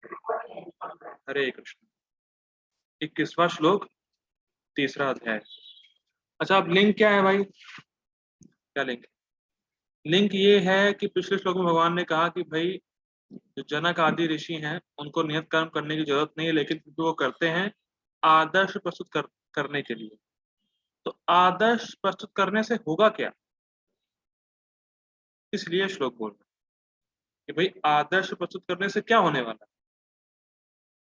हरे कृष्ण। 21वां श्लोक, तीसरा अध्याय। अच्छा, अब लिंक क्या है भाई? क्या लिंक? लिंक ये है कि पिछले श्लोक में भगवान ने कहा कि भाई जो जनक आदि ऋषि हैं उनको नियत कर्म करने की जरूरत नहीं है, लेकिन क्योंकि वो करते हैं आदर्श प्रस्तुत करने के लिए। तो आदर्श प्रस्तुत करने से होगा क्या, इसलिए श्लोक बोल रहे हैं कि भाई आदर्श प्रस्तुत करने से क्या होने वाला है,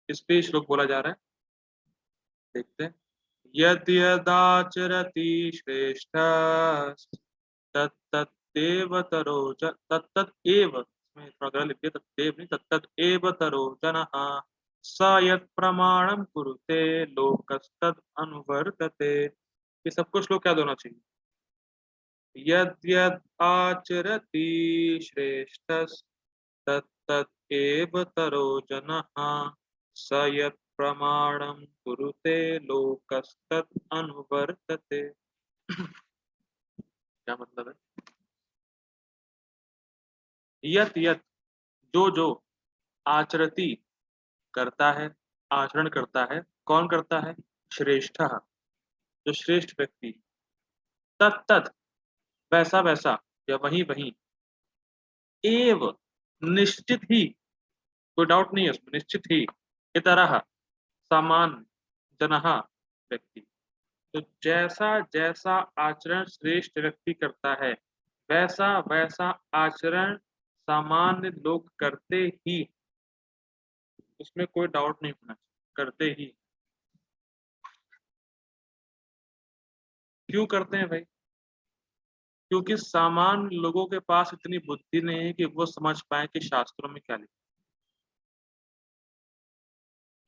इस पे श्लोक बोला जा रहा है। देखते हैं। यद यदाचरति श्रेष्ठ तत्तदेव तरो तत्तत एव, इसमें थोड़ा गलत लिख दिया, तत्तेव नहीं, तत्तत एव तरो जनः स यत् प्रमाणम कुरुते लोकस्तद अनुवर्तते। ये सबको श्लोक याद होना चाहिए। यद यद आचरति श्रेष्ठस्तत्तत् एव तरो जनः स यत् प्रमाणम कुरुते लोकस्तद अनुवर्तते। क्या मतलब है? यत यत, जो जो, आचरति, करता है, आचरण करता है, कौन करता है? श्रेष्ठ, जो श्रेष्ठ व्यक्ति, तत्त, वैसा वैसा, या वही वही, एव, निश्चित ही, कोई डाउट नहीं है उसमें, निश्चित ही, इतरह, सामान्य, जनः, व्यक्ति। तो जैसा जैसा आचरण श्रेष्ठ व्यक्ति करता है वैसा वैसा आचरण सामान्य लोग करते ही, उसमें कोई डाउट नहीं होना चाहिए, करते ही। क्यों करते हैं भाई? क्योंकि सामान्य लोगों के पास इतनी बुद्धि नहीं है कि वो समझ पाए कि शास्त्रों में क्या लिखा।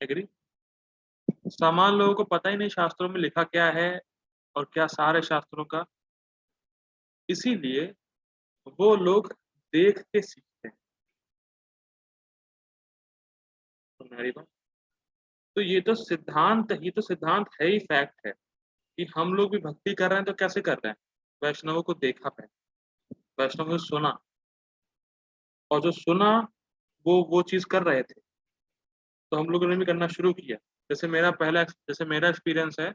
एग्री? सामान्य लोगों को पता ही नहीं शास्त्रों में लिखा क्या है और क्या सारे शास्त्रों का। इसीलिए वो लोग देख के सीखते हैं। तुम्हारी बात। तो ये तो सिद्धांत है ही, फैक्ट है कि हम लोग भी भक्ति कर रहे हैं तो कैसे कर रहे हैं? वैष्णवों को देखा पहले, वैष्णवों से सुना, और जो सुना वो चीज कर रहे थे, तो हम लोगों ने भी करना शुरू किया। जैसे मेरा एक्सपीरियंस है,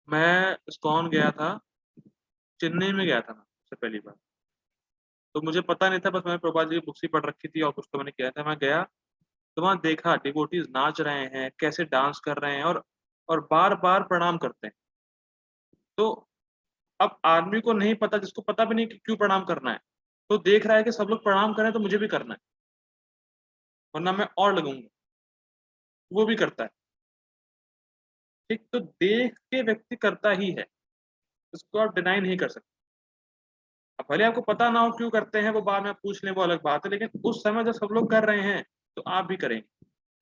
मैं इस्कॉन गया था, चेन्नई में गया था मैं सबसे पहली बार। तो मुझे पता नहीं था, बस मैंने प्रभुपाद जी की बुक्स ही पढ़ रखी थी और कुछ तो मैंने किया था। मैं गया तो वहां देखा डिवोटीज नाच रहे हैं, कैसे डांस कर रहे हैं, और बार बार प्रणाम करते हैं। तो अब आदमी को नहीं पता, जिसको पता भी नहीं कि क्यों प्रणाम करना है, तो देख रहा है कि सब लोग प्रणाम करें तो मुझे भी करना है, वरना मैं और लगूंगा। वो भी करता है। ठीक, तो देख के व्यक्ति करता ही है, इसको आप डिनाई नहीं कर सकते। अब भले आपको पता ना हो क्यों करते हैं, वो बाद में पूछ लें, वो अलग बात है, लेकिन उस समय जब सब लोग कर रहे हैं तो आप भी करेंगे,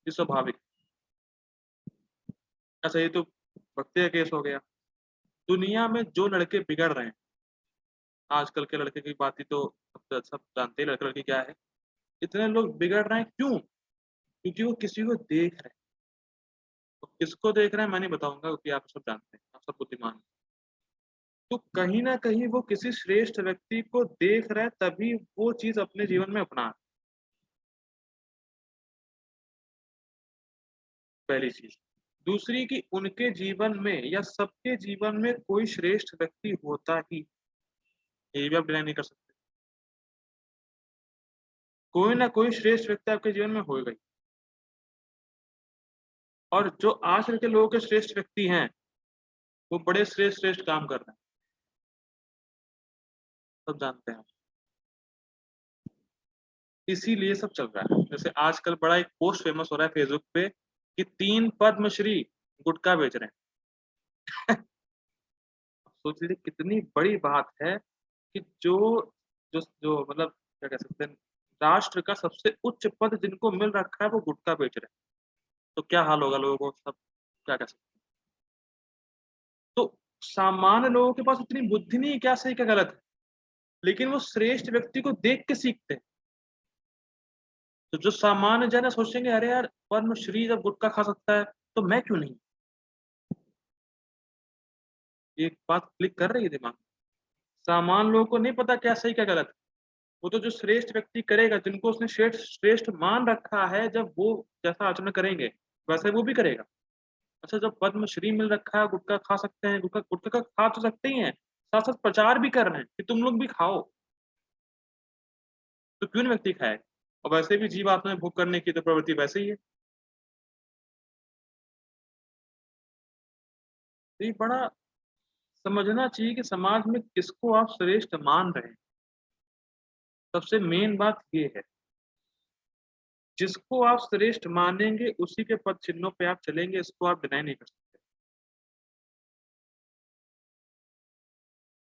ये स्वाभाविक। अच्छा, ये तो भक्ति का केस हो गया। दुनिया में जो लड़के बिगड़ रहे हैं, आजकल के लड़के की बात ही तो सब जानते हैं, लड़के लड़की क्या है। इतने लोग बिगड़ रहे हैं क्यों? क्योंकि वो किसी को देख रहे हैं। तो किसको देख रहे हैं मैं नहीं बताऊंगा, क्योंकि आप सब जानते हैं, आप सब बुद्धिमान हैं। तो कहीं ना कहीं वो किसी श्रेष्ठ व्यक्ति को देख रहे हैं, तभी वो चीज अपने जीवन में अपना रहे हैं। पहली चीज। दूसरी कि उनके जीवन में या सबके जीवन में कोई श्रेष्ठ व्यक्ति होता ही, ये भी आप डिनाई नहीं कर सकते। कोई ना कोई श्रेष्ठ व्यक्ति आपके जीवन में होगा ही। और जो आजकल के लोगों के श्रेष्ठ व्यक्ति हैं, वो बड़े श्रेष्ठ श्रेष्ठ काम कर रहे हैं, सब जानते हैं। इसीलिए सब चल रहा है। जैसे आजकल बड़ा एक पोस्ट फेमस हो रहा है फेसबुक पे कि 3 पद्मश्री गुटखा बेच रहे हैं। सोच लीजिए कितनी बड़ी बात है कि जो जो जो मतलब क्या कह सकते हैं, राष्ट्र का सबसे उच्च पद जिनको मिल रखा है वो गुटखा बेच रहे हैं। तो क्या हाल होगा लोगों को, सब क्या कह सकते हैं। तो सामान्य लोगों के पास इतनी बुद्धि नहीं है क्या सही क्या गलत है, लेकिन वो श्रेष्ठ व्यक्ति को देख के सीखते हैं। तो जो सामान्य जन है सोचेंगे अरे यार पद्मश्री जब गुटखा खा सकता है तो मैं क्यों नहीं। एक बात क्लिक कर रही है दिमाग में। सामान्य लोगों को नहीं पता क्या सही क्या गलत है, वो तो जो श्रेष्ठ व्यक्ति करेगा, जिनको उसने श्रेष्ठ श्रेष्ठ मान रखा है, जब वो जैसा आचरण करेंगे, वैसे वो भी करेगा। अच्छा, जब पद्मश्री मिल रखा है, गुटखा खा सकते हैं, गुटखा गुटखा खा तो सकते ही हैं, साथ-साथ प्रचार भी कर रहे हैं कि तुम लोग भी खाओ, तो क्यों नहीं व्यक्ति खाएगा? और वैसे भी जीवात्मा में भोग करने की तो प्रवृत्ति वैसे ही है। तो ये बड़ा समझना चाहिए कि समाज में किसको आप श्रेष्ठ मान रहे हैं। सबसे मेन बात ये है, जिसको आप श्रेष्ठ मानेंगे, उसी के पद चिन्हों पे आप चलेंगे, इसको आप डिनाई नहीं कर सकते।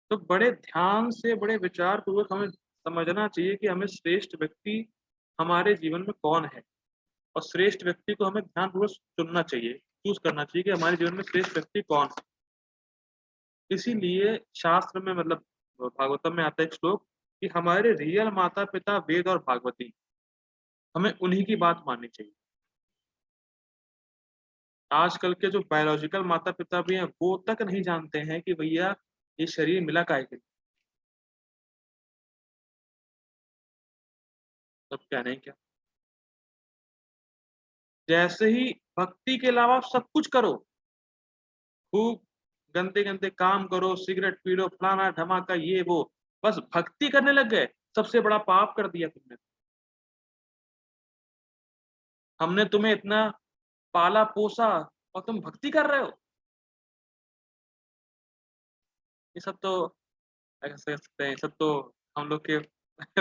तो बड़े ध्यान से, बड़े विचारपूर्वक हमें समझना चाहिए कि हमें श्रेष्ठ व्यक्ति हमारे जीवन में कौन है, और श्रेष्ठ व्यक्ति को हमें ध्यानपूर्वक चुनना चाहिए, चूज़ करना चाहिए कि हमारे जीवन में श्रेष्ठ व्यक्ति कौन है। इसीलिए शास्त्र में मतलब भागवतम में आता है एक श्लोक कि हमारे रियल माता-पिता वेद और भागवती, हमें उन्हीं की बात माननी चाहिए। आजकल के जो बायोलॉजिकल माता-पिता भी हैं, वो तक नहीं जानते हैं कि भैया ये शरीर मिला काहे के लिए? तब क्या नहीं क्या? जैसे ही भक्ति के अलावा आप सब कुछ करो, खूब गंदे-गंदे काम करो, सिगरेट पी लो, फलाना-ढमाका ये वो, बस भक्ति करने लग गए, सबसे बड़ा पाप कर दिया तुमने। हमने तुम्हें इतना पाला-पोसा और तुम भक्ति कर रहे हो? ये सब तो ऐसे कह सकते हैं, ये सब तो हम लोग के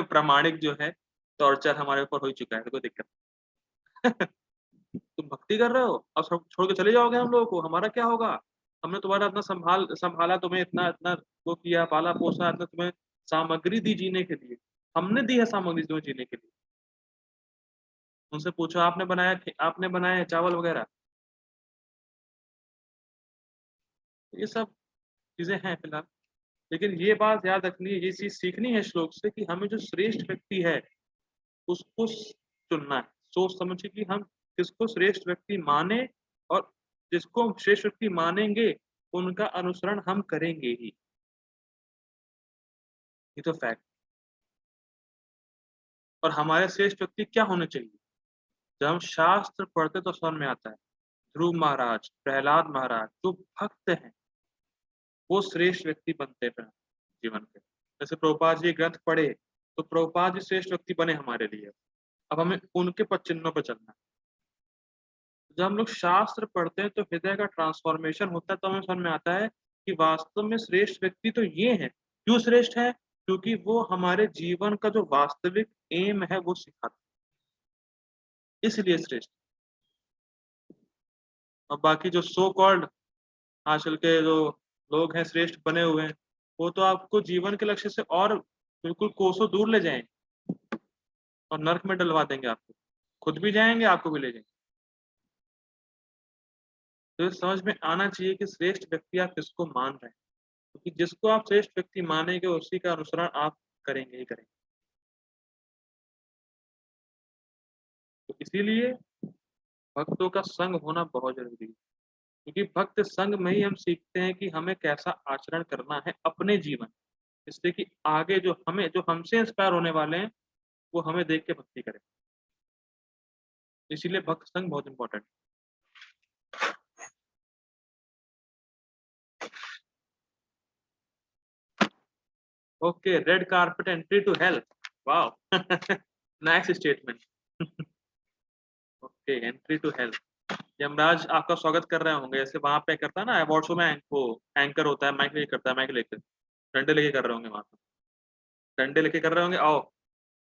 प्रामाणिक जो है टॉर्चर हमारे ऊपर हो ही चुका है, तो कोई दिक्कत नहीं। तुम भक्ति कर रहे हो, अब सब छोड़ के चले जाओगे हम लोगों को, हमारा क्या होगा? हमने तुम्हारा इतना सँभाला, तुम्हें इतना इतना वो किया, पाला-पोसा, इतना तुम्हें सामग्री दी जीने के लिए। हमने दी है सामग्री तुम्हें जीने के लिए। उनसे पूछो आपने बनाए हैं चावल वगैरह? ये सब चीज़ें हैं फिलहाल। लेकिन ये बात याद रखनी है, ये चीज़ सीखनी है श्लोक से कि हमें जो श्रेष्ठ व्यक्ति है, उसको चुनना है। सोच समझ के कि हम किसको श्रेष्ठ व्यक्ति माने, और जिसको हम श्रेष्ठ व्यक्ति मानेंगे, उनका अनुसरण हम करेंगे ही। ये तो फैक्ट। और हमारे श्रेष्ठ व्यक्ति क्या होने चाहिए? जब हम शास्त्र पढ़ते तो समझ में आता है। ध्रुव महाराज, प्रहलाद महाराज जो भक्त हैं, वो श्रेष्ठ व्यक्ति बनते हैं फिर जीवन के। जैसे प्रभुपाद जी ग्रंथ पढ़े, तो प्रभुपाद जी श्रेष्ठ व्यक्ति बने हमारे लिए। अब हमें उनके पद चिन्हों पे चलना है। जब हम लोग शास्त्र पढ़ते हैं तो हृदय का ट्रांसफॉर्मेशन होता है, तो हमें समझ में आता है कि वास्तव में श्रेष्ठ व्यक्ति तो ये हैं। क्यों श्रेष्ठ है? क्योंकि वो हमारे जीवन का जो वास्तविक एम है वो सिखाते हैं, इसलिए श्रेष्ठ। और बाकी जो सो कॉल्ड आजकल के जो लोग हैं श्रेष्ठ बने हुए हैं, वो तो आपको जीवन के लक्ष्य से और बिल्कुल कोसों दूर ले जाएँगे और नर्क में डलवा देंगे आपको। खुद भी जाएँगे, आपको भी ले जाएँगे। तो ये समझ में आना चाहिए कि श्रेष्ठ व्यक्ति आप किसको मान रहे हैं। क्योंकि जिसको आप श्रेष्ठ व्यक्ति मानेंगे, उसी का अनुसरण आप करेंगे ही करेंगे। तो इसीलिए भक्तों का संग होना बहुत ज़रूरी है। क्योंकि भक्त संग में ही हम सीखते हैं कि हमें कैसा आचरण करना है अपने जीवन, जिससे कि आगे जो हमसे इंस्पायर होने वाले हैं, वो हमें देख के भक्ति करें। इसीलिए भक्त संग बहुत इम्पोर्टेंट है। Okay, red carpet entry to hell. Wow! Nice statement. Okay, entry to hell. Yamraj आपका स्वागत कर रहे होंगे, जैसे वहाँ पे करता है ना अवार्ड शो में वो एंकर होता है, माइक लेके करता है, माइक लेके। डंडे लेके कर रहे होंगे वहाँ पे। डंडे लेके कर रहे होंगे, आओ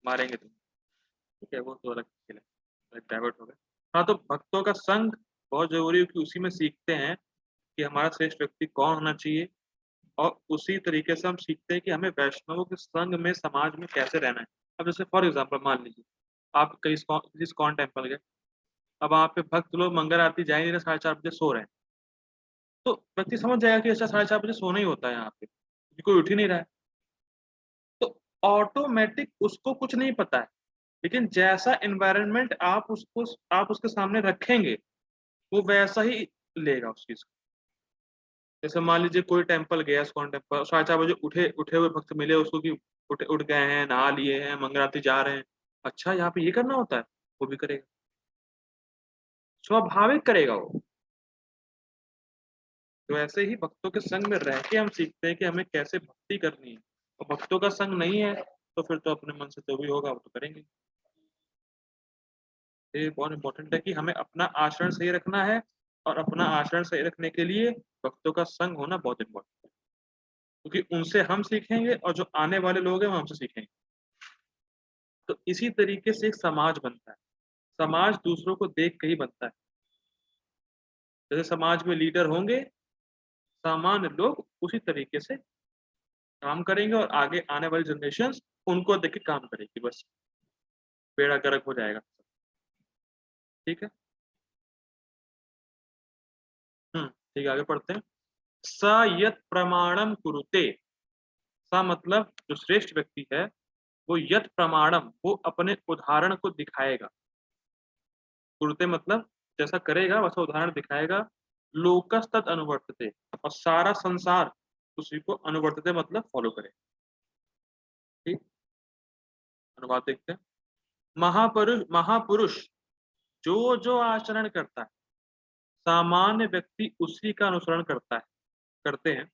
मारेंगे तुम्हें। ठीक है, वो तो अलग खेल है, डाइवर्ट हो गए। हाँ, तो भक्तों का संग बहुत ज़रूरी है कि उसी में सीखते हैं कि हमारा श्रेष्ठ व्यक्ति कौन होना चाहिए, और उसी तरीके से हम सीखते हैं कि हमें वैष्णवों के संग में समाज में कैसे रहना है। अब जैसे फॉर एग्ज़ाम्पल मान लीजिए, आप कहीं किसी इस्कॉन टेम्पल गए, अब वहाँ पे भक्त लोग मंगल आरती जा ही नहीं रहे, 4:30 बजे सो रहे हैं। तो व्यक्ति समझ जाएगा कि अच्छा 4:30 बजे सोना ही होता है यहाँ पे, क्योंकि कोई उठ ही नहीं रहा है। तो ऑटोमैटिक उसको कुछ नहीं पता है, लेकिन जैसा एनवायरनमेंट आप उसके सामने रखेंगे, वो वैसा ही लेगा उस चीज़ को। जैसे मान लीजिए कोई टेम्पल गया, इस्कॉन टेम्पल, 4:30 बजे उठे उठे हुए भक्त मिले उसको कि उठ गए हैं, नहा लिए हैं, मंगलारती जा रहे हैं। अच्छा यहाँ पे ये करना होता है, वो भी करेगा। स्वाभाविक करेगा वो। तो ऐसे ही भक्तों के संग में रह के हम सीखते हैं कि हमें कैसे भक्ति करनी है। और भक्तों का संग नहीं है तो फिर तो अपने मन से जो भी होगा वो तो करेंगे। ये बहुत इंपॉर्टेंट है कि हमें अपना आचरण सही रखना है, और अपना आचरण सही रखने के लिए भक्तों का संग होना बहुत इंपॉर्टेंट है, क्योंकि उनसे हम सीखेंगे और जो आने वाले लोग हैं वो हमसे सीखेंगे। तो इसी तरीके से एक समाज बनता है। समाज दूसरों को देख के ही बनता है। जैसे समाज में लीडर होंगे, सामान्य लोग उसी तरीके से काम करेंगे और आगे आने वाली जनरेशन उनको देख के काम करेगी। बस बेड़ा गर्क हो जाएगा। ठीक है। ठीक है, आगे पढ़ते हैं। स यत् प्रमाणम कुरुते। सा मतलब जो श्रेष्ठ व्यक्ति है, वो यत् प्रमाणम, वो अपने उदाहरण को दिखाएगा। कुरुते मतलब जैसा करेगा वैसा उदाहरण दिखाएगा। लोकस तत् अनुवर्तते, और सारा संसार उसी को अनुवर्तते मतलब फॉलो करे। ठीक। अनुवाद देखते हैं। महापुरुष महापुरुष जो जो आचरण करता है, सामान्य व्यक्ति उसी का अनुसरण करते हैं।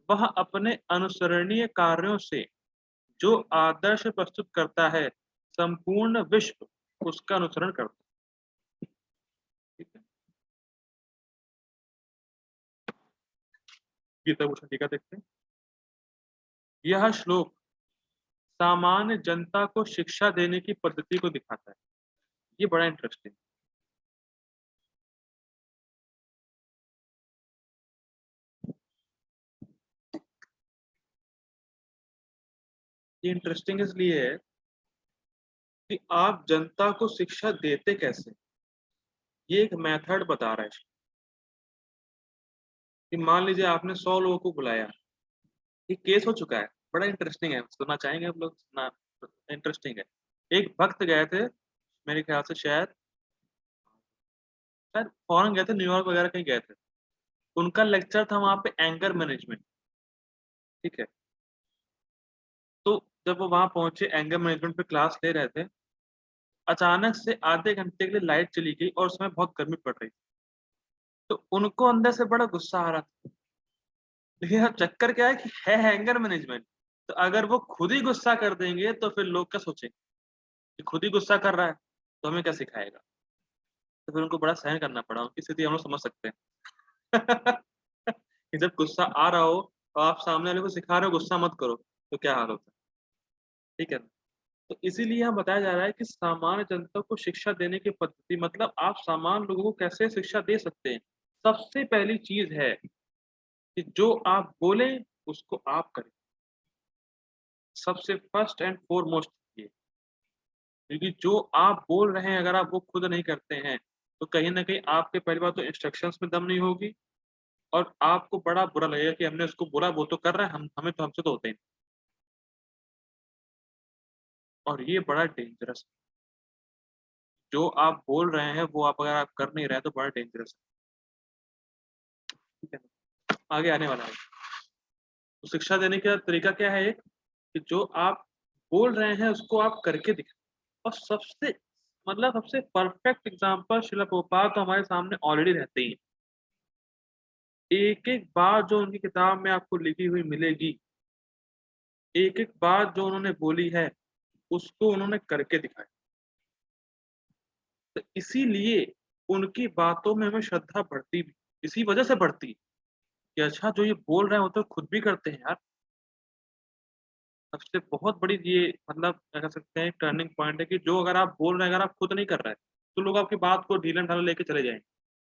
वह अपने अनुसरणीय कार्यों से जो आदर्श प्रस्तुत करता है, संपूर्ण विश्व उसका अनुसरण करता है। ठीक है। गीता भूषण टीका देखते हैं। यह श्लोक सामान्य जनता को शिक्षा देने की पद्धति को दिखाता है। ये बड़ा इंटरेस्टिंग। ये इंटरेस्टिंग इसलिए है कि आप जनता को शिक्षा देते कैसे, ये एक मेथड बता रहा है। कि मान लीजिए आपने 100 लोगों को बुलाया, ये केस हो चुका है, बड़ा इंटरेस्टिंग है, सुनना चाहेंगे आप लोग? सुनना इंटरेस्टिंग है। एक भक्त गए थे, मेरे ख्याल से शायद शायद फॉरेन गए थे, न्यूयॉर्क वगैरह कहीं गए थे। उनका लेक्चर था वहां पे एंगर मैनेजमेंट। ठीक है। तो जब वो वहां पहुंचे, एंगर मैनेजमेंट पे क्लास ले रहे थे, अचानक से आधे घंटे के लिए लाइट चली गई और उसमें बहुत गर्मी पड़ रही थी। तो उनको अंदर से बड़ा गुस्सा आ रहा था। लेकिन अब चक्कर क्या है कि है एंगर मैनेजमेंट, तो अगर वो खुद ही गुस्सा कर देंगे तो फिर लोग क्या सोचेंगे कि खुद ही गुस्सा कर रहा है तो हमें क्या सिखाएगा। तो फिर उनको बड़ा सहन करना पड़ा। उनकी स्थिति हम लोग समझ सकते हैं। कि जब गुस्सा आ रहा हो तो आप सामने वाले को सिखा रहे हो गुस्सा मत करो, तो क्या हाल होता है। ठीक है ना? तो इसीलिए यहाँ बताया जा रहा है कि सामान्य जनता को शिक्षा देने की पद्धति, मतलब आप सामान्य लोगों को कैसे शिक्षा दे सकते हैं। सबसे पहली चीज है कि जो आप बोलें उसको आप करें। सबसे फर्स्ट एंड फॉरमोस्ट ये, क्योंकि जो आप बोल रहे हैं अगर आप वो खुद नहीं करते हैं तो कहीं ना कहीं आपके पहली बात तो इंस्ट्रक्शंस में दम नहीं होगी, और आपको बड़ा बुरा लगेगा कि हमने उसको बोला, वो तो कर रहा है, हम हमें तो हमसे तो होते ही नहीं। और ये बड़ा डेंजरस है। जो आप बोल रहे हैं वो आप अगर आप कर नहीं रहे हैं तो बड़ा डेंजरस है। ठीक है ना? आगे आने वाला है। तो शिक्षा देने का तरीका क्या है? एक कि जो आप बोल रहे हैं उसको आप करके दिखाएं। और सबसे मतलब सबसे परफेक्ट एग्जांपल शिला प्रभुपाद तो हमारे सामने ऑलरेडी रहते ही हैं। एक एक बात जो उनकी किताब में आपको लिखी हुई मिलेगी, एक एक बात जो उन्होंने बोली है उसको उन्होंने करके दिखाया। तो इसीलिए उनकी बातों में हमें श्रद्धा बढ़ती भी इसी वजह से बढ़ती कि अच्छा जो ये बोल रहे हैं वो तो खुद भी करते हैं यार। सबसे बहुत बड़ी ये मतलब क्या कह सकते हैं टर्निंग पॉइंट है कि जो अगर आप बोल रहे हैं अगर आप खुद नहीं कर रहे हैं तो लोग आपकी बात को ढीला ढाला लेके चले जाएंगे।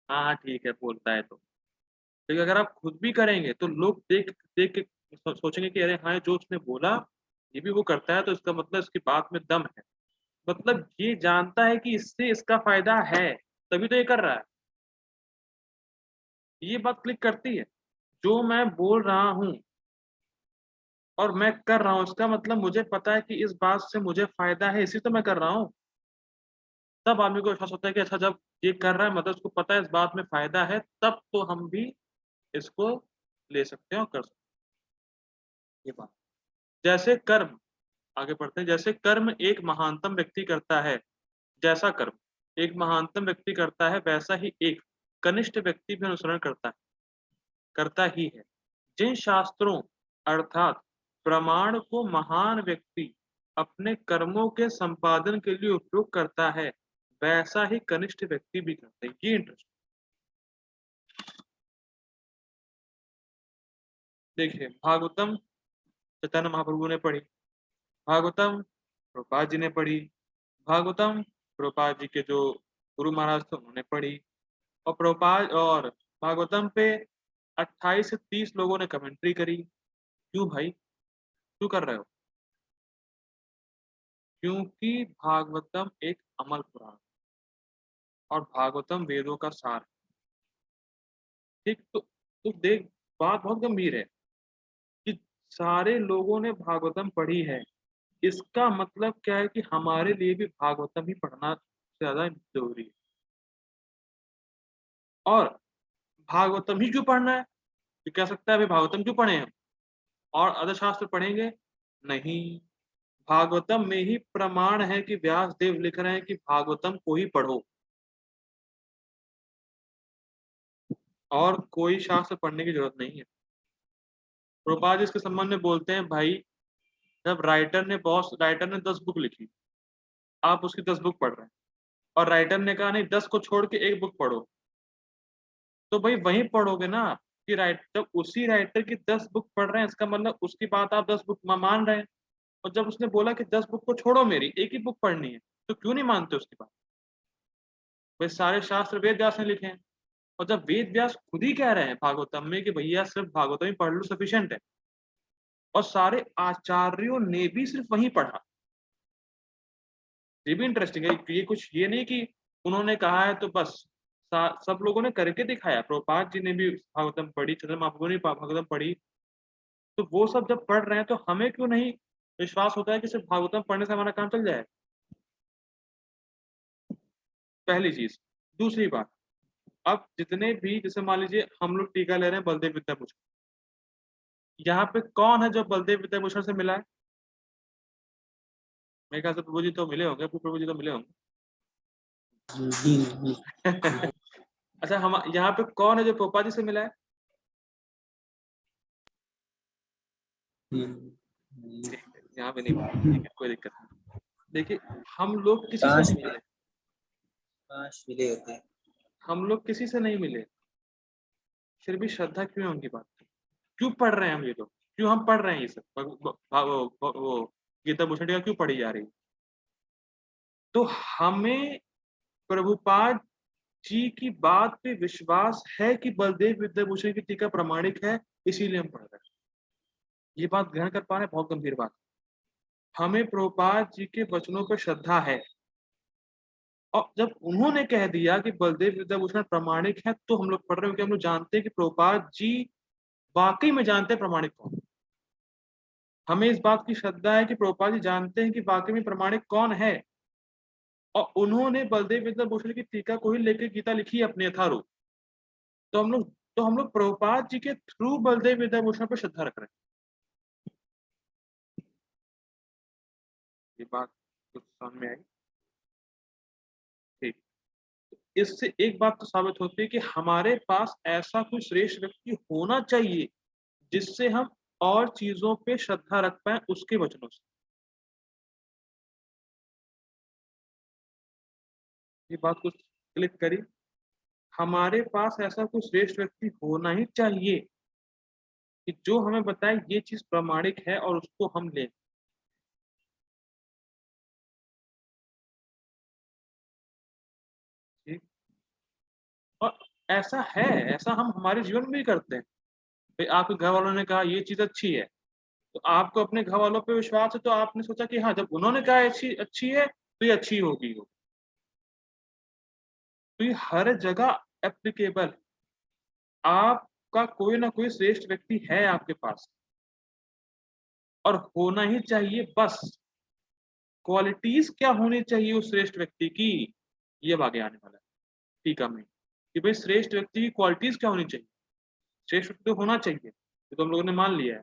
हाँ हाँ ठीक है बोलता है तो। लेकिन अगर आप खुद भी करेंगे तो लोग देख देख के सोचेंगे कि अरे हाँ जो उसने बोला ये भी वो करता है, तो इसका मतलब इसकी बात में दम है। मतलब ये जानता है कि इससे इसका फायदा है, तभी तो ये कर रहा है। ये बात क्लिक करती है। जो मैं बोल रहा हूँ और मैं कर रहा हूँ इसका मतलब मुझे पता है कि इस बात से मुझे फायदा है, इसी तो मैं कर रहा हूँ। तब आदमी को एहसास होता है कि अच्छा जब ये कर रहा है मतलब उसको पता है इस बात में फायदा है, तब तो हम भी इसको ले सकते हैं और कर सकते हैं। ये बात जैसे कर्म, आगे पढ़ते हैं। जैसे कर्म एक महानतम व्यक्ति करता है, जैसा कर्म एक महानतम व्यक्ति करता है, वैसा ही एक कनिष्ठ व्यक्ति भी अनुसरण करता ही है। जिन शास्त्रों अर्थात प्रमाण को महान व्यक्ति अपने कर्मों के संपादन के लिए उपयोग करता है, वैसा ही कनिष्ठ व्यक्ति भी करता है। ये इंटरेस्ट देखिए, भागवतम चैतन्य महाप्रभु ने पढ़ी, भागवतम प्रभुपाद जी ने पढ़ी, भागवतम प्रभुपाद जी के जो गुरु महाराज थे उन्होंने पढ़ी, और प्रभुपाद और भागवतम पे 28 से 30 लोगों ने कमेंट्री करी। क्यों भाई, क्यों कर रहे हो? क्योंकि भागवतम एक अमल पुराण और भागवतम वेदों का सार है। ठीक, तो देख, बात बहुत गंभीर है कि सारे लोगों ने भागवतम पढ़ी है, इसका मतलब क्या है कि हमारे लिए भी भागवतम ही पढ़ना ज्यादा जरूरी है। और भागवतम ही क्यों पढ़ना है? तो कह सकता है अभी भागवतम क्यों पढ़े हम और अदर शास्त्र पढ़ेंगे नहीं? भागवतम में ही प्रमाण है कि व्यास देव लिख रहे हैं कि भागवतम को ही पढ़ो, और कोई शास्त्र पढ़ने की जरूरत नहीं है। प्रभुपाद जी इसके संबंध में बोलते हैं, भाई जब राइटर ने 10 बुक लिखी, आप उसकी 10 बुक पढ़ रहे हैं, और राइटर ने कहा नहीं 10 को छोड़ के एक बुक पढ़ो, तो भाई वहीं पढ़ोगे ना कि जब उसी राइटर की 10 बुक पढ़ रहे हैं, इसका मतलब उसकी बात आप 10 बुक मान रहे हैं। और जब उसने बोला कि 10 बुक को छोड़ो, मेरी एक ही बुक पढ़नी है, तो क्यों नहीं मानते उसकी बात? भाई सारे शास्त्र वेद व्यास ने लिखे हैं, और जब वेद व्यास खुद ही कह रहे हैं भागवतम में कि भैया सिर्फ भागवतम ही पढ़ लो सफिशिएंट है, और सारे आचार्यों ने भी सिर्फ वही पढ़ा। ये भी इंटरेस्टिंग है कि ये कुछ ये नहीं कि उन्होंने कहा है तो बस सब लोगों ने करके दिखाया। प्रभुपाद जी ने भी भागवतम पढ़ी, चंद्र महाप्रभु ने भागवतम पढ़ी, तो वो सब जब पढ़ रहे हैं तो हमें क्यों नहीं विश्वास होता है कि सिर्फ भागवतम पढ़ने से हमारा काम चल जाए? पहली चीज। दूसरी बात, अब जितने भी, जैसे मान लीजिए हम लोग टीका ले रहे हैं बलदेव विद्याभूषण, यहाँ पे कौन है जो बलदेव विद्याभूषण से मिला है? मेरे ख्याल से प्रभु जी तो मिले होंगे, प्रभु जी तो मिले होंगे। अच्छा, हम यहाँ पे कौन है जो पोपा जी से मिला है? यहाँ पे नहीं मिला, ठीक है, कोई दिक्कत नहीं। देखिए, हम लोग किसी से नहीं मिले, काश मिले होते। हम लोग किसी से नहीं मिले, फिर भी श्रद्धा क्यों है उनकी बात की? क्यों पढ़ रहे हैं हम ये लोग? क्यों हम पढ़ रहे हैं ये सब? वो गीता भूषण का क्यों पढ़ी जा रही है? तो हमें प्रभुपाद जी की बात पे विश्वास है कि बलदेव विद्याभूषण की टीका प्रमाणिक है, इसीलिए हम पढ़ रहे हैं। ये बात ग्रहण कर पा रहे हैं? बहुत गंभीर बात। हमें प्रभुपाद जी के वचनों पर श्रद्धा है, और जब उन्होंने कह दिया कि बलदेव विद्याभूषण प्रमाणिक है, तो हम लोग पढ़ रहे हैं, क्योंकि हम लोग जानते हैं कि प्रभुपाद जी वाकई में जानते हैं प्रमाणिक कौन। हमें इस बात की श्रद्धा है कि प्रभुपाद जी जानते हैं कि वाकई में प्रमाणिक कौन है, और उन्होंने बलदेव विद्याभूषण की टीका को ही लेकर गीता लिखी है अपने यथारूप। तो हम लोग प्रभुपाद जी के थ्रू बलदेव विद्याभूषण पर श्रद्धा रख रहे हैं। ये बात कुछ समझ में आई? ठीक। इससे एक बात तो साबित होती है कि हमारे पास ऐसा कोई श्रेष्ठ व्यक्ति होना चाहिए जिससे हम और चीजों पे श्रद्धा रख पाए उसके वचनों से। ये बात कुछ क्लिक करी। हमारे पास ऐसा कोई श्रेष्ठ व्यक्ति होना ही चाहिए कि जो हमें बताए ये चीज प्रमाणिक है और उसको हम लें। ठीक। और ऐसा है, ऐसा हम हमारे जीवन में भी करते हैं। भाई आपके घर वालों ने कहा ये चीज अच्छी है, तो आपको अपने घर वालों पे विश्वास है, तो आपने सोचा कि हाँ, जब उन्होंने कहा अच्छी अच्छी है तो ये अच्छी होगी हो। तो ये हर जगह एप्लीकेबल। आपका कोई ना कोई श्रेष्ठ व्यक्ति है आपके पास, और होना ही चाहिए। बस क्वालिटीज क्या होनी चाहिए उस श्रेष्ठ व्यक्ति की, ये अब आगे आने वाला है टीका में, कि भाई श्रेष्ठ व्यक्ति की क्वालिटीज क्या होनी चाहिए। श्रेष्ठ व्यक्ति तो होना चाहिए, ये तो हम लोगों ने मान लिया है,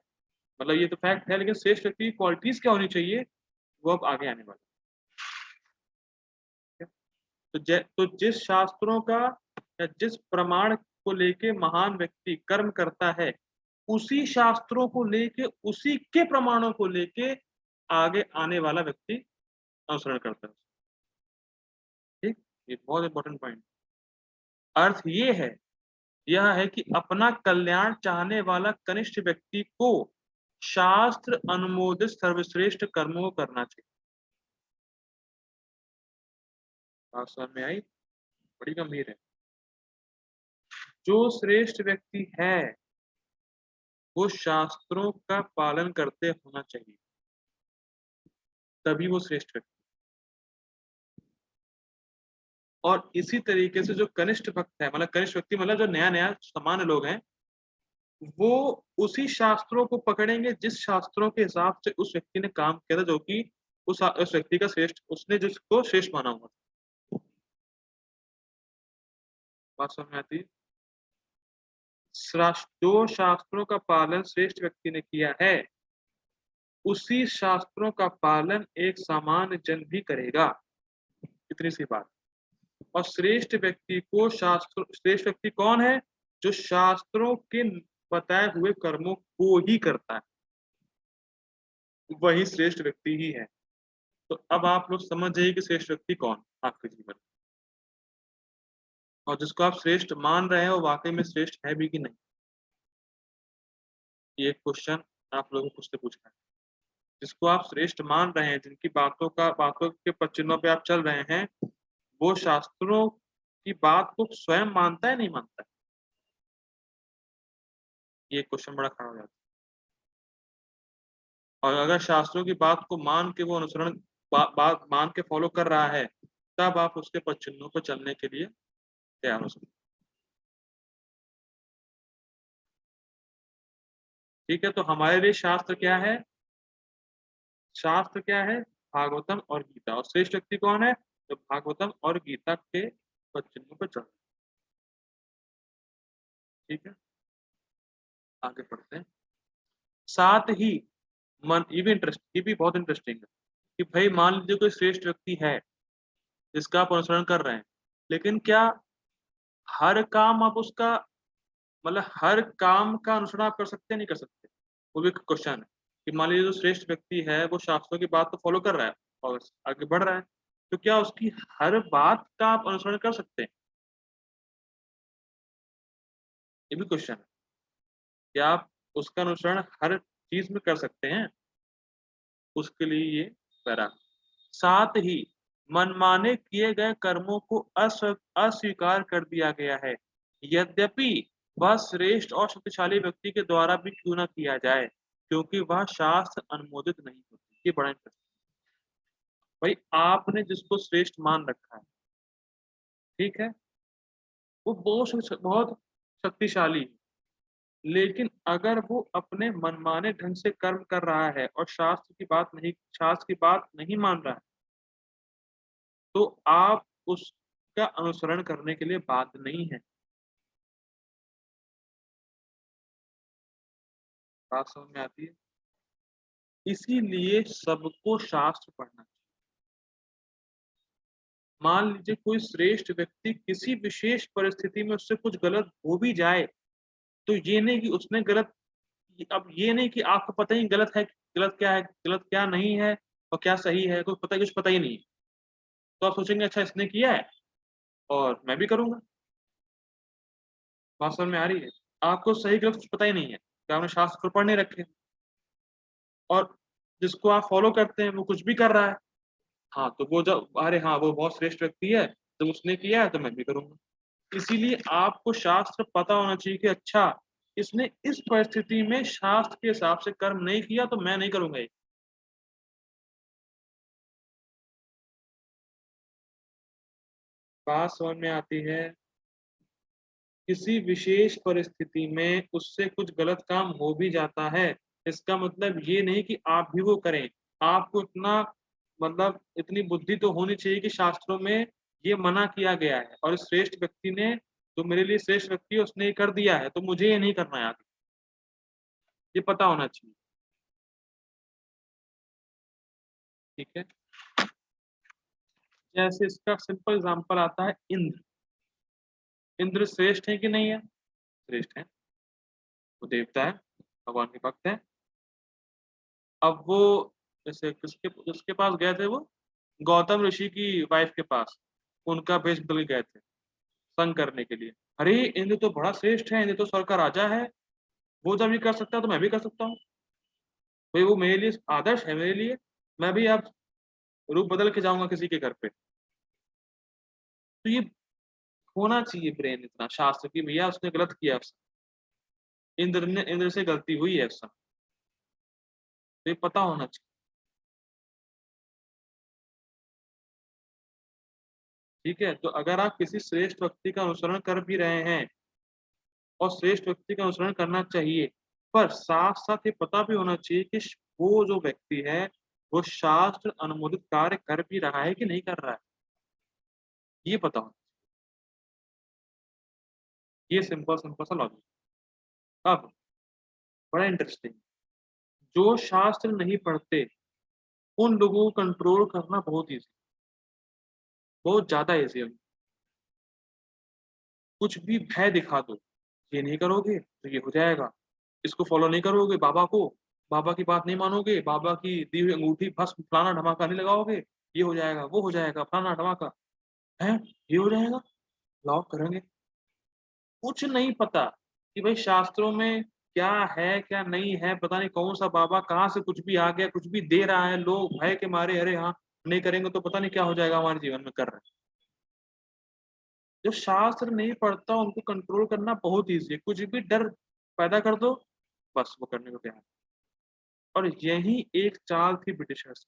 मतलब ये तो फैक्ट है, लेकिन श्रेष्ठ व्यक्ति की क्वालिटीज क्या होनी चाहिए, वो अब आगे आने वाला है। तो जिस शास्त्रों का या जिस प्रमाण को लेके महान व्यक्ति कर्म करता है, उसी शास्त्रों को लेके, उसी के प्रमाणों को लेके आगे आने वाला व्यक्ति अनुसरण करता है। ठीक, ये बहुत इंपॉर्टेंट पॉइंट। अर्थ ये है, यह है कि अपना कल्याण चाहने वाला कनिष्ठ व्यक्ति को शास्त्र अनुमोदित सर्वश्रेष्ठ कर्मों को करना चाहिए। बात समझ में आई? बड़ी गंभीर है। जो श्रेष्ठ व्यक्ति है वो शास्त्रों का पालन करते होना चाहिए, तभी वो श्रेष्ठ व्यक्ति। और इसी तरीके से जो कनिष्ठ भक्त है, मतलब कनिष्ठ व्यक्ति मतलब जो नया नया सामान्य लोग हैं, वो उसी शास्त्रों को पकड़ेंगे जिस शास्त्रों के हिसाब से उस व्यक्ति ने काम किया था, जो कि उस व्यक्ति का श्रेष्ठ, उसने जिसको श्रेष्ठ माना हुआ था। बात समझ में आती है? जो शास्त्रों का पालन श्रेष्ठ व्यक्ति ने किया है, उसी शास्त्रों का पालन एक सामान्य जन भी करेगा। इतनी सी बात। और श्रेष्ठ व्यक्ति को श्रेष्ठ व्यक्ति कौन है? जो शास्त्रों के बताए हुए कर्मों को ही करता है, वही श्रेष्ठ व्यक्ति ही है। तो अब आप लोग समझ जाइए कि श्रेष्ठ व्यक्ति कौन आपके जीवन में, और जिसको आप श्रेष्ठ मान रहे हैं वो वाकई में श्रेष्ठ है भी कि नहीं। ये एक क्वेश्चन आप लोगों को उससे पूछना है। जिसको आप श्रेष्ठ मान रहे हैं, जिनकी बातों के पचिन्हों पे आप चल रहे हैं, वो शास्त्रों की बात को स्वयं मानता है, नहीं मानता है? ये क्वेश्चन बड़ा खड़ा हो जाता है। और अगर शास्त्रों की बात को मान के वो अनुसरण बात मान के फॉलो कर रहा है, तब आप उसके पद चिन्हों पर चलने के लिए तैयार हो सकते। ठीक है, तो हमारे लिए शास्त्र क्या है? शास्त्र क्या है? भागवतम और गीता। और श्रेष्ठ व्यक्ति कौन है? जो भागवतम और गीता के पद चिन्हों पर चल। ठीक है, आगे पढ़ते हैं। साथ ही मन, ये भी बहुत इंटरेस्टिंग है कि भाई मान लीजिए कोई श्रेष्ठ व्यक्ति है जिसका आप अनुसरण कर रहे हैं, लेकिन क्या हर काम आप उसका, मतलब हर काम का अनुसरण आप कर सकते हैं, नहीं कर सकते? वो भी क्वेश्चन है कि मान लीजिए जो श्रेष्ठ व्यक्ति है वो शास्त्रों की बात तो फॉलो कर रहा है और आगे बढ़ रहा है, तो क्या उसकी हर बात का आप अनुसरण कर सकते हैं? ये भी क्वेश्चन है। क्या आप उसका अनुसरण हर चीज में कर सकते हैं? उसके लिए ये पैरा। साथ ही मनमाने किए गए कर्मों को अस्वीकार कर दिया गया है, यद्यपि वह श्रेष्ठ और शक्तिशाली व्यक्ति के द्वारा भी क्यों न किया जाए, क्योंकि वह शास्त्र अनुमोदित नहीं होती। ये बड़ा इंटरेस्टिंग। भाई आपने जिसको श्रेष्ठ मान रखा है, ठीक है, वो बहुत शक्तिशाली है, लेकिन अगर वो अपने मनमाने ढंग से कर्म कर रहा है और शास्त्र की बात नहीं मान रहा है, तो आप उसका अनुसरण करने के लिए बाध्य नहीं है। बात समझ में आती है? इसीलिए सबको शास्त्र पढ़ना चाहिए। मान लीजिए कोई श्रेष्ठ व्यक्ति किसी विशेष परिस्थिति में उससे कुछ गलत हो भी जाए, तो ये नहीं कि उसने गलत, अब ये नहीं कि आपको पता ही गलत है, गलत क्या नहीं है और क्या सही है, कुछ पता ही नहीं है। तो आप सोचेंगे अच्छा इसने किया है और मैं भी करूंगा। बात समझ में आ रही है? आपको सही गलत कुछ पता ही नहीं है, तो आपने शास्त्र को पढ़ नहीं रखे, और जिसको आप फॉलो करते हैं वो कुछ भी कर रहा है। हाँ, तो वो जब, अरे हाँ वो बहुत श्रेष्ठ व्यक्ति है, जब उसने किया है तो मैं भी करूंगा। इसीलिए आपको शास्त्र पता होना चाहिए कि अच्छा इसने इस परिस्थिति में शास्त्र के हिसाब से कर्म नहीं किया तो मैं नहीं करूंगा ये। बात समझ में आती है? किसी विशेष परिस्थिति में उससे कुछ गलत काम हो भी जाता है, इसका मतलब ये नहीं कि आप भी वो करें। आपको इतना, मतलब इतनी बुद्धि तो होनी चाहिए कि शास्त्रों में ये मना किया गया है और इस श्रेष्ठ व्यक्ति ने, जो मेरे लिए श्रेष्ठ व्यक्ति है, उसने ये कर दिया है, तो मुझे ये नहीं करना है आगे। ये पता होना चाहिए। ठीक है। जैसे इसका सिंपल एग्जांपल आता है इंद्र। इंद्र श्रेष्ठ है कि नहीं है? श्रेष्ठ है। वो देवता है, भगवान के भक्त है। अब वो जैसे किसके किसके पास गए थे वो? गौतम ऋषि की वाइफ के पास। उनका भेष बदल के गए थे संग करने के लिए। अरे इंद्र तो बड़ा श्रेष्ठ है, इंद्र तो स्वर्ग का राजा है, वो जब ये कर सकता है तो मैं भी कर सकता हूँ। भाई वो मेरे लिए आदर्श है, मेरे लिए। मैं भी अब रूप बदल के जाऊंगा किसी के घर पे। तो ये होना चाहिए ब्रेन इतना शास्त्र की, भैया उसने गलत किया उस इंद्र से गलती हुई है उस समय। तो ये पता होना चाहिए। ठीक है, तो अगर आप किसी श्रेष्ठ व्यक्ति का अनुसरण कर भी रहे हैं, और श्रेष्ठ व्यक्ति का अनुसरण करना चाहिए, पर साथ साथ ये पता भी होना चाहिए कि वो जो व्यक्ति है वो शास्त्र अनुमोदित कार्य कर भी रहा है कि नहीं कर रहा है, ये पता होना। ये सिंपल सिंपल सा लॉजिक। अब बड़ा इंटरेस्टिंग, जो शास्त्र नहीं पढ़ते उन लोगों को कंट्रोल करना बहुत ईजी, बहुत ज्यादा ईजी है। कुछ भी भय दिखा दो, ये नहीं करोगे तो ये हो जाएगा, इसको फॉलो नहीं करोगे बाबा को, बाबा की बात नहीं मानोगे, बाबा की दी हुई अंगूठी भस्म फलाना धमाका नहीं लगाओगे, ये हो जाएगा, वो हो जाएगा, फलाना धमाका है, ये हो जाएगा, लॉक करेंगे। कुछ नहीं पता कि भाई शास्त्रों में क्या है क्या नहीं है, पता नहीं कौन सा बाबा कहाँ से कुछ भी आ गया, कुछ भी दे रहा है, लोग भय के मारे अरे हाँ नहीं करेंगे तो पता नहीं क्या हो जाएगा हमारे जीवन में, कर रहे हैं। जो शास्त्र नहीं पढ़ता उनको कंट्रोल करना बहुत ईजी है, कुछ भी डर पैदा कर दो बस वो करने को तैयार है। और यही एक चाल थी ब्रिटिशर्स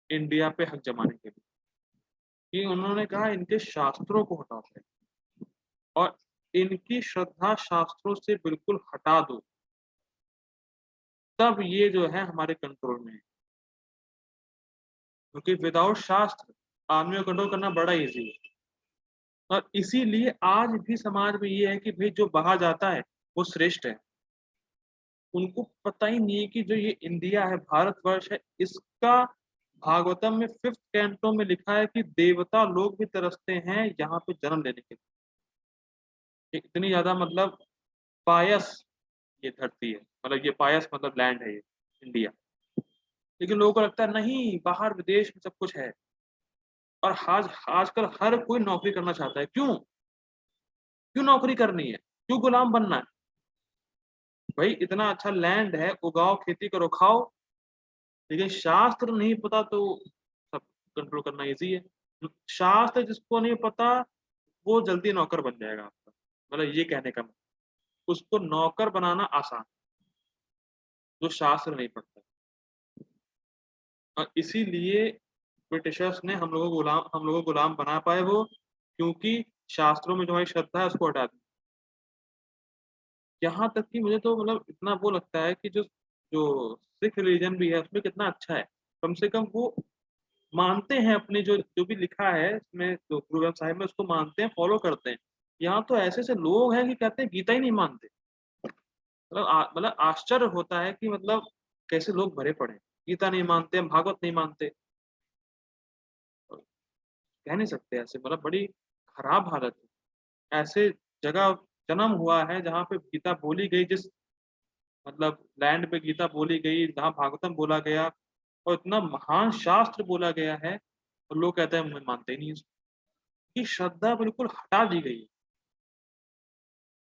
इंडिया पे हक जमाने के लिए, कि उन्होंने कहा इनके शास्त्रों को हटाओ और इनकी श्रद्धा शास्त्रों से बिल्कुल हटा दो, तब ये जो है हमारे कंट्रोल में है। क्योंकि विदाउट शास्त्र आदमी को कंट्रोल करना बड़ा इजी है। और इसीलिए आज भी समाज में ये है कि भाई जो बाहर जाता है वो श्रेष्ठ है। उनको पता ही नहीं है कि जो ये इंडिया है, भारतवर्ष है, इसका भागवतम में 5th कैंटो में लिखा है कि देवता लोग भी तरसते हैं यहाँ पे जन्म लेने के लिए। इतनी ज्यादा मतलब पायस ये धरती है, मतलब ये पायस मतलब लैंड है ये इंडिया। लेकिन लोगों को लगता है नहीं बाहर विदेश में सब कुछ है। और आज आजकल हर कोई नौकरी करना चाहता है। क्यों? क्यों नौकरी करनी है? क्यों गुलाम बनना है? भाई इतना अच्छा लैंड है, उगाओ, खेती करो, खाओ। लेकिन शास्त्र नहीं पता तो सब कंट्रोल करना इजी है। शास्त्र जिसको नहीं पता वो जल्दी नौकर बन जाएगा आपका, मतलब ये कहने का मतलब, उसको नौकर बनाना आसान, जो शास्त्र नहीं पढ़ता। और इसीलिए ब्रिटिशर्स ने हम लोगों को गुलाम बना पाए वो, क्योंकि शास्त्रों में जो हमारी श्रद्धा है उसको हटा दी। यहाँ तक कि मुझे तो मतलब इतना वो लगता है कि जो जो सिख रिलीजन भी है उसमें कितना अच्छा है, कम से कम वो मानते हैं अपने जो जो भी लिखा है इसमें, जो गुरु ग्रंथ साहिब में, उसको मानते हैं, फॉलो करते हैं। यहाँ तो ऐसे ऐसे लोग हैं कि कहते हैं गीता ही नहीं मानते। मतलब आश्चर्य होता है कि मतलब कैसे लोग भरे पड़े हैं। गीता नहीं मानते हैं, भागवत नहीं मानते। कह नहीं सकते ऐसे, मतलब बड़ी खराब हालत है। ऐसे जगह जन्म हुआ है जहाँ पे गीता बोली गई, जिस मतलब लैंड पे गीता बोली गई, जहाँ भागवतम बोला गया, और इतना महान शास्त्र बोला गया है, और लोग कहते हैं मैं मानते ही नहीं इसको। कि श्रद्धा बिल्कुल हटा दी गई है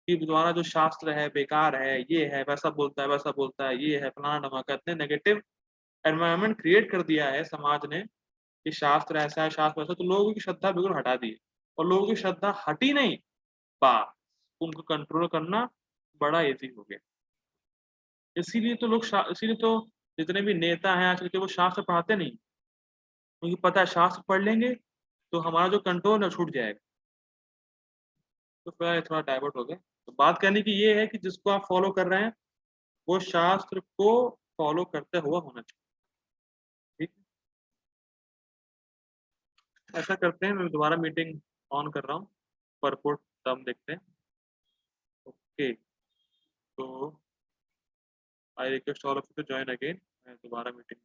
कि तुम्हारा जो शास्त्र है बेकार है, ये है, वैसा बोलता है, वैसा बोलता है, ये है, फलाना धमाका। इतने नेगेटिव एनवायरनमेंट क्रिएट कर दिया है समाज ने कि शास्त्र ऐसा है, शास्त्र वैसा, तो लोगों की श्रद्धा बिल्कुल हटा दी है। और लोगों की श्रद्धा हटी नहीं, बस उनको कंट्रोल करना बड़ा इजी हो गया। इसीलिए तो जितने भी नेता हैं आजकल के, वो शास्त्र पढ़ाते नहीं, क्योंकि पता है शास्त्र पढ़ लेंगे तो हमारा जो कंट्रोल है छूट जाएगा। तो फिर थोड़ा डाइवर्ट हो गया। तो बात कहने की ये है कि जिसको आप फॉलो कर रहे हैं वो शास्त्र को फॉलो करते हुआ होना चाहिए। ठीक है, ऐसा करते हैं, मैं दोबारा मीटिंग ऑन कर रहा हूँ, परपोर्ट टर्म देखते हैं। ओके, तो I request all of you to join again. मैं दोबारा मीटिंग